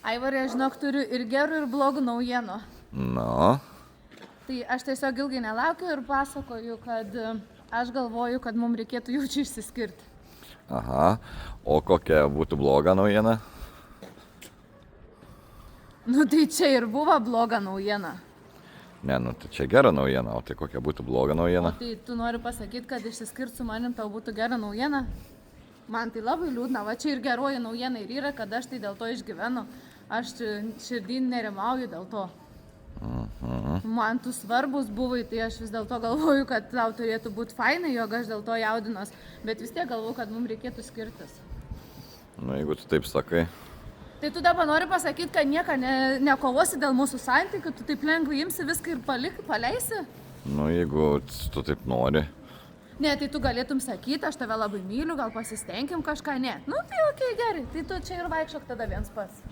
Aivarai, aš žinok, turiu ir gerų, ir blogų naujienų. Nu, Tai aš tiesiog ilgai nelaukiu ir pasakoju, kad aš galvoju, kad mums reikėtų jau čia išsiskirti. aha. O kokia būtų bloga naujiena? Nu tai čia ir buvo bloga naujiena. Ne, nu tai čia gera naujiena, o tai kokia būtų bloga naujiena? Tai tu nori pasakyti, kad išsiskirti su manim tau būtų gera naujiena? Man tai labai liūdna, va čia ir geroji naujiena ir yra, kad aš tai dėl to išgyvenu. Aš širdin nerimauju dėl to. Man tu svarbus buvai, tai aš vis dėlto galvoju, kad tau turėtų būti fainai, jog aš dėl to jaudinos, bet vis tiek galvoju, kad mums reikėtų skirtis. Nu, jeigu tu taip sakai. Tai tu dabar nori pasakyti, kad nieko nekovosi dėl mūsų santykių, tu taip lengvai imsi viską ir paleisi? Nu, jeigu tu taip nori. Ne, tai tu galėtum sakyti, aš tave labai myliu, gal pasistenkim kažką, ne. Nu tai okei, gerai, tai tu čia ir vaikščiok tada viens pats.